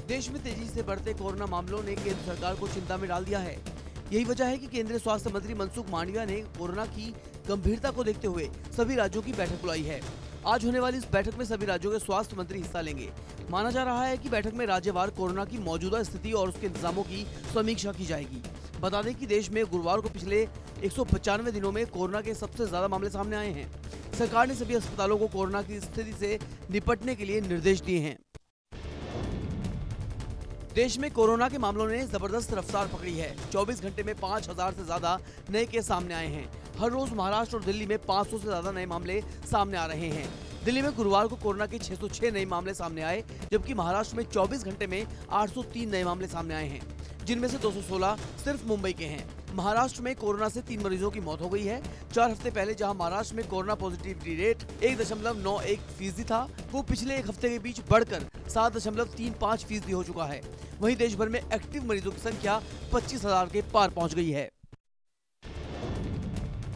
देश में तेजी से बढ़ते कोरोना मामलों ने केंद्र सरकार को चिंता में डाल दिया है। यही वजह है कि केंद्रीय स्वास्थ्य मंत्री मनसुख मांडविया ने कोरोना की गंभीरता को देखते हुए सभी राज्यों की बैठक बुलाई है। आज होने वाली इस बैठक में सभी राज्यों के स्वास्थ्य मंत्री हिस्सा लेंगे। माना जा रहा है कि बैठक में राज्यवार कोरोना की मौजूदा स्थिति और उसके इंतजामों की समीक्षा की जाएगी। बता दें कि देश में गुरुवार को पिछले 195 दिनों में कोरोना के सबसे ज्यादा मामले सामने आए हैं। सरकार ने सभी अस्पतालों को कोरोना की स्थिति से निपटने के लिए निर्देश दिए हैं। देश में कोरोना के मामलों ने जबरदस्त रफ्तार पकड़ी है। 24 घंटे में 5000 से ज्यादा नए केस सामने आए हैं। हर रोज महाराष्ट्र और दिल्ली में 500 से ज्यादा नए मामले सामने आ रहे हैं। दिल्ली में गुरुवार को कोरोना के 606 नए मामले सामने आए, जबकि महाराष्ट्र में 24 घंटे में 803 नए मामले सामने आए हैं, जिनमें से 216 सिर्फ मुंबई के हैं। महाराष्ट्र में कोरोना से 3 मरीजों की मौत हो गई है। 4 हफ्ते पहले जहां महाराष्ट्र में कोरोना पॉजिटिविटी रेट 1.91% था, वो पिछले एक हफ्ते के बीच बढ़कर 7.35% हो चुका है। वहीं देश भर में एक्टिव मरीजों की संख्या 25,000 के पार पहुंच गई है।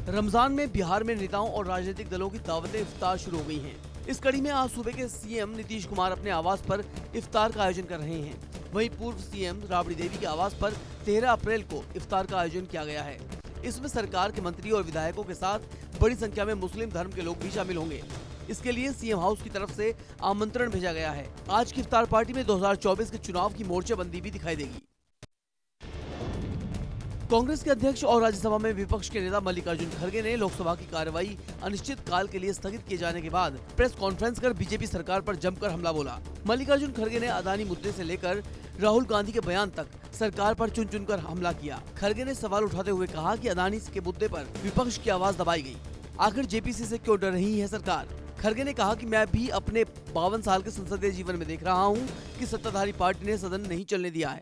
रमजान में बिहार में नेताओं और राजनीतिक दलों की दावतें इफ्तार शुरू हो गई हैं। इस कड़ी में आज सूबे के सीएम नीतीश कुमार अपने आवास पर इफ्तार का आयोजन कर रहे हैं। वहीं पूर्व सीएम राबड़ी देवी के आवास पर 13 अप्रैल को इफ्तार का आयोजन किया गया है। इसमें सरकार के मंत्री और विधायकों के साथ बड़ी संख्या में मुस्लिम धर्म के लोग भी शामिल होंगे। इसके लिए सीएम हाउस की तरफ से आमंत्रण भेजा गया है। आज की इफ्तार पार्टी में 2024 के चुनाव की मोर्चेबंदी भी दिखाई देगी। कांग्रेस के अध्यक्ष और राज्यसभा में विपक्ष के नेता मल्लिकार्जुन खड़गे ने लोकसभा की कार्रवाई अनिश्चित काल के लिए स्थगित किए जाने के बाद प्रेस कॉन्फ्रेंस कर बीजेपी सरकार पर जमकर हमला बोला। मल्लिकार्जुन खड़गे ने अदानी मुद्दे से लेकर राहुल गांधी के बयान तक सरकार पर चुन चुनकर हमला किया। खड़गे ने सवाल उठाते हुए कहा कि अदानी के मुद्दे पर विपक्ष की आवाज दबाई गई। आखिर जेपीसी से क्यों डर रही है सरकार? खड़गे ने कहा कि मैं भी अपने 52 साल के संसदीय जीवन में देख रहा हूं कि सत्ताधारी पार्टी ने सदन नहीं चलने दिया है।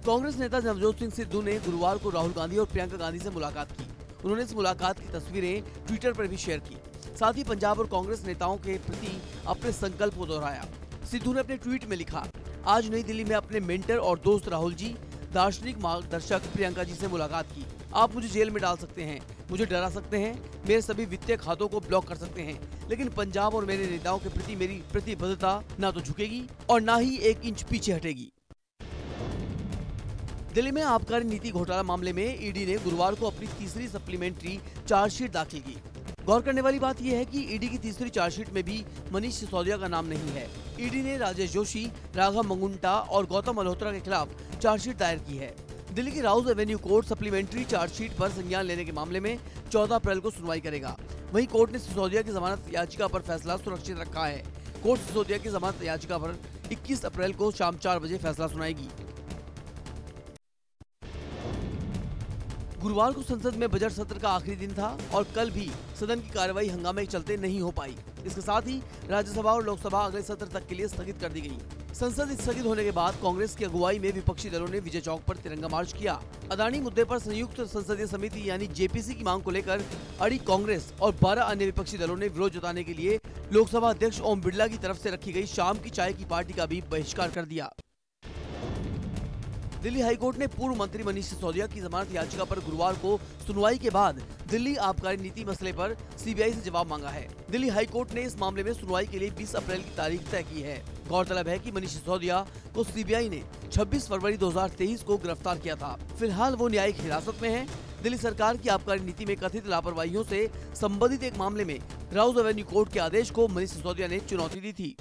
कांग्रेस नेता नवजोत सिंह सिद्धू ने गुरुवार को राहुल गांधी और प्रियंका गांधी से मुलाकात की। उन्होंने इस मुलाकात की तस्वीरें ट्विटर पर भी शेयर की। साथ ही पंजाब और कांग्रेस नेताओं के प्रति अपने संकल्प को दोहराया। सिद्धू ने अपने ट्वीट में लिखा, आज नई दिल्ली में अपने मेंटर और दोस्त राहुल जी, दार्शनिक मार्गदर्शक प्रियंका जी से मुलाकात की। आप मुझे जेल में डाल सकते हैं, मुझे डरा सकते हैं, मेरे सभी वित्तीय खातों को ब्लॉक कर सकते हैं, लेकिन पंजाब और मेरे नेताओं के प्रति मेरी प्रतिबद्धता न तो झुकेगी और न ही 1 इंच पीछे हटेगी। दिल्ली में आबकारी नीति घोटाला मामले में ईडी ने गुरुवार को अपनी तीसरी सप्लीमेंट्री चार्जशीट दाखिल की। गौर करने वाली बात यह है कि ईडी की तीसरी चार्जशीट में भी मनीष सिसोदिया का नाम नहीं है। ईडी ने राजेश जोशी, राघव मंगुंटा और गौतम मल्होत्रा के खिलाफ चार्जशीट दायर की है। दिल्ली की Rouse Avenue court supplementary chargesheet पर संज्ञान लेने के मामले में 14 अप्रैल को सुनवाई करेगा। वहीं कोर्ट ने सिसोदिया की जमानत याचिका पर फैसला सुरक्षित रखा है। कोर्ट सिसोदिया की जमानत याचिका पर 21 अप्रैल को शाम 4 बजे फैसला सुनाएगी। गुरुवार को संसद में बजट सत्र का आखिरी दिन था और कल भी सदन की कार्रवाई हंगामे के चलते नहीं हो पाई। इसके साथ ही राज्यसभा और लोकसभा अगले सत्र तक के लिए स्थगित कर दी गई। संसद स्थगित होने के बाद कांग्रेस की अगुवाई में विपक्षी दलों ने विजय चौक पर तिरंगा मार्च किया। अदानी मुद्दे पर संयुक्त संसदीय समिति यानी जेपीसी की मांग को लेकर अड़ी कांग्रेस और 12 अन्य विपक्षी दलों ने विरोध जताने के लिए लोकसभा अध्यक्ष ओम बिरला की तरफ से रखी गई शाम की चाय की पार्टी का भी बहिष्कार कर दिया। दिल्ली हाईकोर्ट ने पूर्व मंत्री मनीष सिसोदिया की जमानत याचिका पर गुरुवार को सुनवाई के बाद दिल्ली आबकारी नीति मसले पर सीबीआई से जवाब मांगा है। दिल्ली हाईकोर्ट ने इस मामले में सुनवाई के लिए 20 अप्रैल की तारीख तय की है। गौरतलब है कि मनीष सिसोदिया को सीबीआई ने 26 फरवरी 2023 को गिरफ्तार किया था। फिलहाल वो न्यायिक हिरासत में है। दिल्ली सरकार की आबकारी नीति में कथित लापरवाहियों से संबंधित एक मामले में राउज एवेन्यू कोर्ट के आदेश को मनीष सिसोदिया ने चुनौती दी थी।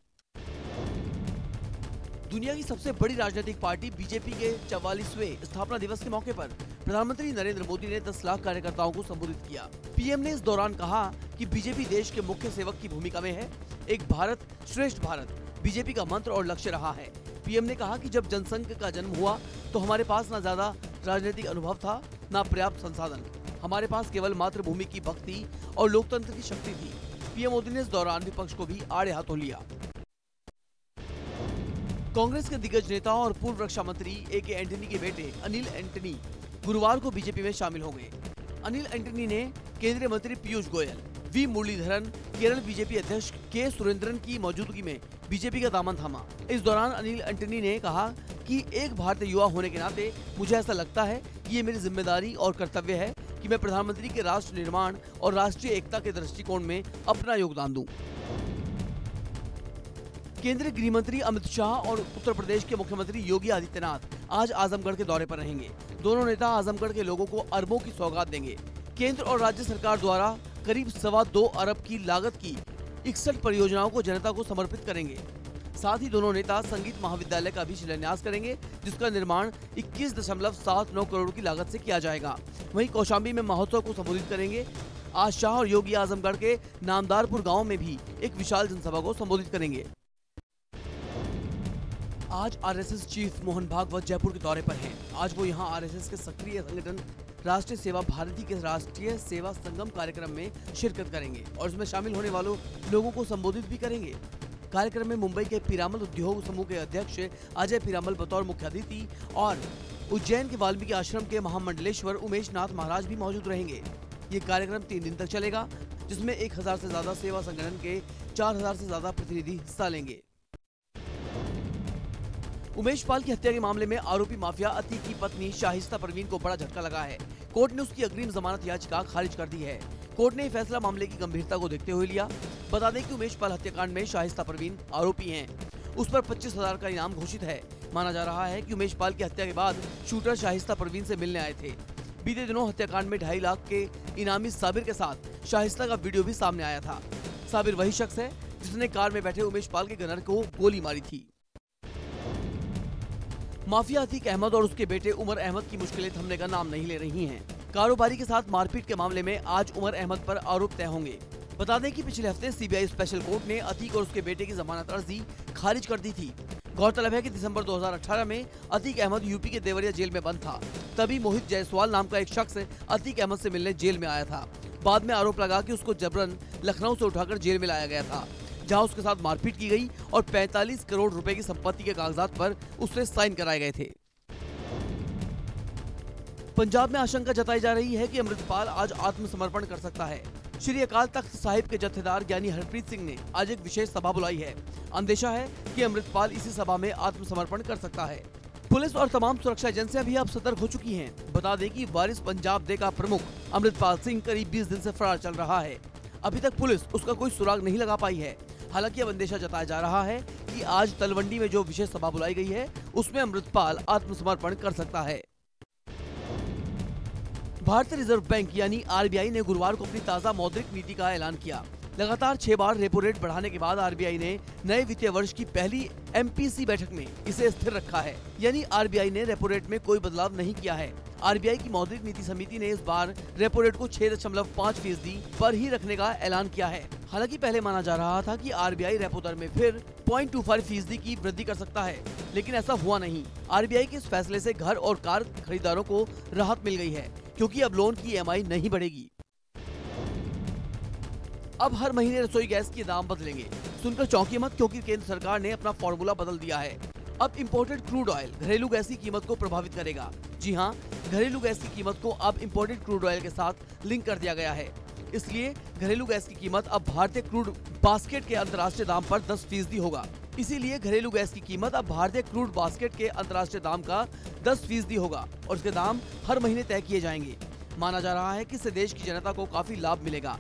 दुनिया की सबसे बड़ी राजनीतिक पार्टी बीजेपी के 44वें स्थापना दिवस के मौके पर प्रधानमंत्री नरेंद्र मोदी ने 10 लाख कार्यकर्ताओं को संबोधित किया। पीएम ने इस दौरान कहा कि बीजेपी देश के मुख्य सेवक की भूमिका में है। एक भारत श्रेष्ठ भारत बीजेपी का मंत्र और लक्ष्य रहा है। पीएम ने कहा कि जब जनसंघ का जन्म हुआ तो हमारे पास न ज्यादा राजनीतिक अनुभव था, न पर्याप्त संसाधन। हमारे पास केवल मातृभूमि की भक्ति और लोकतंत्र की शक्ति थी। पीएम मोदी ने इस दौरान विपक्ष को भी आड़े हाथों लिया। कांग्रेस के दिग्गज नेता और पूर्व रक्षा मंत्री ए.के. एंटनी के बेटे अनिल एंटनी गुरुवार को बीजेपी में शामिल हो गए। अनिल एंटनी ने केंद्रीय मंत्री पीयूष गोयल, वी मुरलीधरन, केरल बीजेपी अध्यक्ष के सुरेंद्रन की मौजूदगी में बीजेपी का दामन थामा। इस दौरान अनिल एंटनी ने कहा कि एक भारतीय युवा होने के नाते मुझे ऐसा लगता है कि ये मेरी जिम्मेदारी और कर्तव्य है कि मैं प्रधानमंत्री के राष्ट्र निर्माण और राष्ट्रीय एकता के दृष्टिकोण में अपना योगदान दूं। केंद्रीय गृह मंत्री अमित शाह और उत्तर प्रदेश के मुख्यमंत्री योगी आदित्यनाथ आज आजमगढ़ के दौरे पर रहेंगे। दोनों नेता आजमगढ़ के लोगों को अरबों की सौगात देंगे। केंद्र और राज्य सरकार द्वारा करीब 2.25 अरब की लागत की 61 परियोजनाओं को जनता को समर्पित करेंगे। साथ ही दोनों नेता संगीत महाविद्यालय का भी शिलान्यास करेंगे, जिसका निर्माण 21.79 करोड़ की लागत से किया जाएगा। वहीं कौशाम्बी में महोत्सव को संबोधित करेंगे। आज शाह और योगी आजमगढ़ के नामदारपुर गांव में भी एक विशाल जनसभा को संबोधित करेंगे। आज आरएसएस चीफ मोहन भागवत जयपुर के दौरे पर हैं। आज वो यहां आरएसएस के सक्रिय संगठन राष्ट्रीय सेवा भारती के राष्ट्रीय सेवा संगम कार्यक्रम में शिरकत करेंगे और इसमें शामिल होने वालों लोगों को संबोधित भी करेंगे। कार्यक्रम में मुंबई के पीरामल उद्योग समूह के अध्यक्ष अजय पीरामल बतौर मुख्य अतिथि और उज्जैन के वाल्मीकि आश्रम के महामंडलेश्वर उमेश नाथ महाराज भी मौजूद रहेंगे। ये कार्यक्रम 3 दिन तक चलेगा, जिसमें 1000 से ज्यादा सेवा संगठन के 4000 से ज्यादा प्रतिनिधि हिस्सा लेंगे। उमेश पाल की हत्या के मामले में आरोपी माफिया अतीक की पत्नी शाहिस्ता परवीन को बड़ा झटका लगा है। कोर्ट ने उसकी अग्रिम जमानत याचिका खारिज कर दी है। कोर्ट ने यह फैसला मामले की गंभीरता को देखते हुए लिया। बता दें कि उमेश पाल हत्याकांड में शाहिस्ता परवीन आरोपी हैं। उस पर 25,000 का इनाम घोषित है। माना जा रहा है कि उमेश पाल की हत्या के बाद शूटर शाहिस्ता परवीन से मिलने आए थे। बीते दिनों हत्याकांड में 2.5 लाख के इनामी साबिर के साथ शाहिस्ता का वीडियो भी सामने आया था। साबिर वही शख्स है जिसने कार में बैठे उमेश पाल के गनर को गोली मारी थी। माफिया अतीक अहमद और उसके बेटे उमर अहमद की मुश्किलें थमने का नाम नहीं ले रही हैं। कारोबारी के साथ मारपीट के मामले में आज उमर अहमद पर आरोप तय होंगे। बता दें कि पिछले हफ्ते सीबीआई स्पेशल कोर्ट ने अतीक और उसके बेटे की जमानत अर्जी खारिज कर दी थी। गौरतलब है कि दिसंबर 2018 में अतीक अहमद यूपी के देवरिया जेल में बंद था। तभी मोहित जायसवाल नाम का एक शख्स अतीक अहमद से मिलने जेल में आया था। बाद में आरोप लगा कि उसको जबरन लखनऊ से उठाकर जेल में लाया गया था, जहां उसके साथ मारपीट की गई और 45 करोड़ रुपए की संपत्ति के कागजात पर उससे साइन कराए गए थे। पंजाब में आशंका जताई जा रही है कि अमृतपाल आज आत्मसमर्पण कर सकता है। श्री अकाल तख्त साहिब के जत्थेदार ज्ञानी हरप्रीत सिंह ने आज एक विशेष सभा बुलाई है। अंदेशा है कि अमृतपाल इसी सभा में आत्मसमर्पण कर सकता है। पुलिस और तमाम सुरक्षा एजेंसियां भी अब सतर्क हो चुकी हैं। बता दें कि वारिस पंजाब दे का प्रमुख अमृतपाल सिंह करीब 20 दिन से फरार चल रहा है। अभी तक पुलिस उसका कोई सुराग नहीं लगा पाई है। हालांकि अब अंदेशा जताया जा रहा है कि आज तलवंडी में जो विशेष सभा बुलाई गई है उसमें अमृतपाल आत्मसमर्पण कर सकता है। भारतीय रिजर्व बैंक यानी आरबीआई ने गुरुवार को अपनी ताजा मौद्रिक नीति का ऐलान किया। लगातार 6 बार रेपो रेट बढ़ाने के बाद आरबीआई ने नए वित्तीय वर्ष की पहली एमपीसी बैठक में इसे स्थिर रखा है। यानी आरबीआई ने रेपो रेट में कोई बदलाव नहीं किया है। आरबीआई की मौद्रिक नीति समिति ने इस बार रेपो रेट को 6.5% पर ही रखने का ऐलान किया है। हालांकि पहले माना जा रहा था कि आरबीआई रेपो दर में फिर 0.25% की वृद्धि कर सकता है, लेकिन ऐसा हुआ नहीं। आरबीआई के इस फैसले से घर और कार खरीदारों को राहत मिल गई है, क्योंकि अब लोन की ईएमआई नहीं बढ़ेगी। अब हर महीने रसोई गैस के दाम बदलेंगे। सुनकर चौंकिए मत, क्योंकि केंद्र सरकार ने अपना फॉर्मूला बदल दिया है। अब इंपोर्टेड क्रूड ऑयल घरेलू गैस की कीमत को प्रभावित करेगा। जी हां, घरेलू गैस की कीमत को अब इंपोर्टेड क्रूड ऑयल के साथ लिंक कर दिया गया है। इसलिए घरेलू गैस की कीमत अब भारतीय क्रूड बास्केट के अंतर्राष्ट्रीय दाम पर 10% होगा। इसीलिए घरेलू गैस की कीमत अब भारतीय क्रूड बास्केट के अंतर्राष्ट्रीय दाम का 10% होगा और इसके दाम हर महीने तय किए जाएंगे। माना जा रहा है कि इससे देश की जनता को काफी लाभ मिलेगा।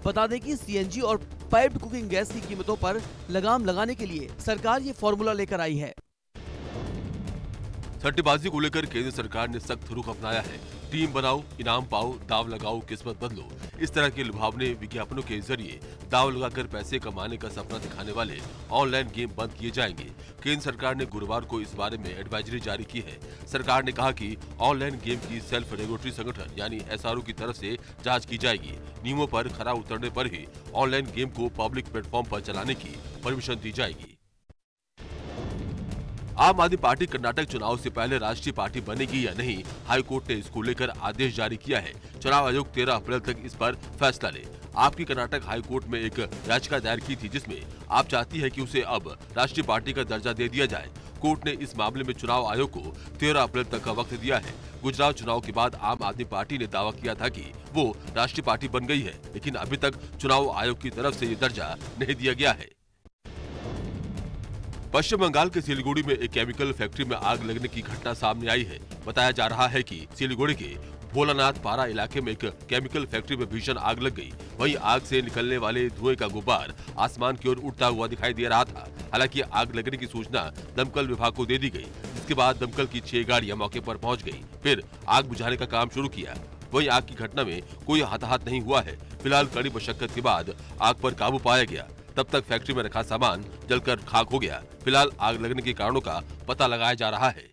बता दें कि सीएनजी और पाइप्ड कुकिंग गैस की कीमतों पर लगाम लगाने के लिए सरकार ये फॉर्मूला लेकर आई है। सट्टेबाजी को लेकर केंद्र सरकार ने सख्त रुख अपनाया है। टीम बनाओ, इनाम पाओ, दाव लगाओ, किस्मत बदलो, इस तरह के लुभावने विज्ञापनों के जरिए दाव लगाकर पैसे कमाने का सपना दिखाने वाले ऑनलाइन गेम बंद किए जाएंगे। केंद्र सरकार ने गुरुवार को इस बारे में एडवाइजरी जारी की है। सरकार ने कहा कि ऑनलाइन गेम की सेल्फ रेगुलेटरी संगठन यानी एसआरओ की तरफ से जांच की जाएगी। नियमों पर खरा उतरने पर ही ऑनलाइन गेम को पब्लिक प्लेटफॉर्म पर चलाने की परमिशन दी जाएगी। आम आदमी पार्टी कर्नाटक चुनाव से पहले राष्ट्रीय पार्टी बनेगी या नहीं, हाईकोर्ट ने इसको लेकर आदेश जारी किया है। चुनाव आयोग 13 अप्रैल तक इस पर फैसला ले। आपकी कर्नाटक हाईकोर्ट में एक याचिका दायर की थी, जिसमें आप चाहती है कि उसे अब राष्ट्रीय पार्टी का दर्जा दे दिया जाए। कोर्ट ने इस मामले में चुनाव आयोग को 13 अप्रैल तक का वक्त दिया है। गुजरात चुनाव के बाद आम आदमी पार्टी ने दावा किया था कि वो राष्ट्रीय पार्टी बन गई है, लेकिन अभी तक चुनाव आयोग की तरफ से ये दर्जा नहीं दिया गया है। पश्चिम बंगाल के सिलीगुड़ी में एक केमिकल फैक्ट्री में आग लगने की घटना सामने आई है। बताया जा रहा है कि सिलीगुड़ी के भोलानाथ पारा इलाके में एक केमिकल फैक्ट्री में भीषण आग लग गई। वहीं आग से निकलने वाले धुएं का गुब्बार आसमान की ओर उड़ता हुआ दिखाई दे रहा था। हालांकि आग लगने की सूचना दमकल विभाग को दे दी गई, जिसके बाद दमकल की 6 गाड़ियां मौके पर पहुंच गई, फिर आग बुझाने का काम शुरू किया। वहीं आग की घटना में कोई हताहत नहीं हुआ है। फिलहाल कड़ी मशक्कत के बाद आग पर काबू पाया गया। तब तक फैक्ट्री में रखा सामान जलकर खाक हो गया। फिलहाल आग लगने के कारणों का पता लगाया जा रहा है।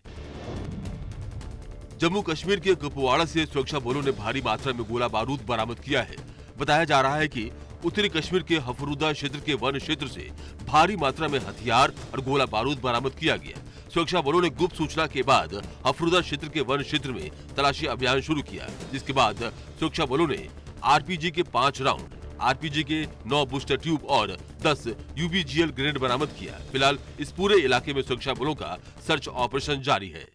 जम्मू कश्मीर के कुपवाड़ा से सुरक्षा बलों ने भारी मात्रा में गोला बारूद बरामद किया है। बताया जा रहा है कि उत्तरी कश्मीर के हफरुदा क्षेत्र के वन क्षेत्र से भारी मात्रा में हथियार और गोला बारूद बरामद किया गया। सुरक्षा बलों ने गुप्त सूचना के बाद हफरुदा क्षेत्र के वन क्षेत्र में तलाशी अभियान शुरू किया, जिसके बाद सुरक्षा बलों ने आरपीजी के 5 राउंड, आरपीजी के 9 बूस्टर ट्यूब और 10 यूबीजीएल ग्रेनेड बरामद किया। फिलहाल इस पूरे इलाके में सुरक्षा बलों का सर्च ऑपरेशन जारी है।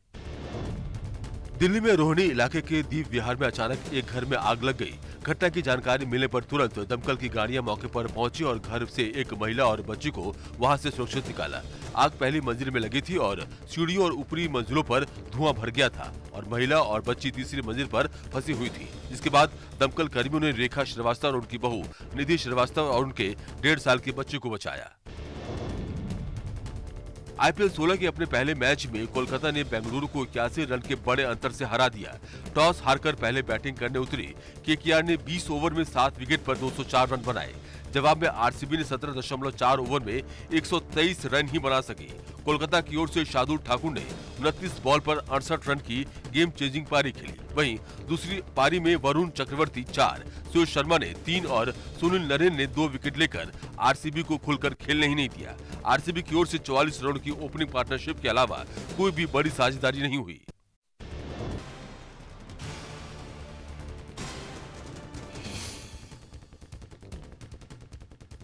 दिल्ली में रोहिणी इलाके के दीप विहार में अचानक एक घर में आग लग गई। घटना की जानकारी मिलने पर तुरंत दमकल की गाड़ियां मौके पर पहुंची और घर से एक महिला और बच्ची को वहां से सुरक्षित निकाला। आग पहली मंजिल में लगी थी और सीढ़ियों और ऊपरी मंजिलों पर धुआं भर गया था और महिला और बच्ची तीसरी मंजिल पर फंसी हुई थी। जिसके बाद दमकल कर्मियों ने रेखा श्रीवास्तव और उनकी बहू निधि श्रीवास्तव और उनके 1.5 साल के बच्चे को बचाया। आईपीएल 16 के अपने पहले मैच में कोलकाता ने बेंगलुरु को 81 रन के बड़े अंतर से हरा दिया। टॉस हारकर पहले बैटिंग करने उतरी केकेआर ने 20 ओवर में 7 विकेट पर 204 रन बनाए। जवाब में आरसीबी ने 17.4 ओवर में 123 रन ही बना सकी। कोलकाता की ओर से शार्दुल ठाकुर ने 29 बॉल पर 68 रन की गेम चेंजिंग पारी खेली। वहीं दूसरी पारी में वरुण चक्रवर्ती 4, सुरेश शर्मा ने 3 और सुनील नरेन ने 2 विकेट लेकर आरसीबी को खुलकर खेलने ही नहीं दिया। आरसीबी की ओर से 44 रनों की ओपनिंग पार्टनरशिप के अलावा कोई भी बड़ी साझेदारी नहीं हुई।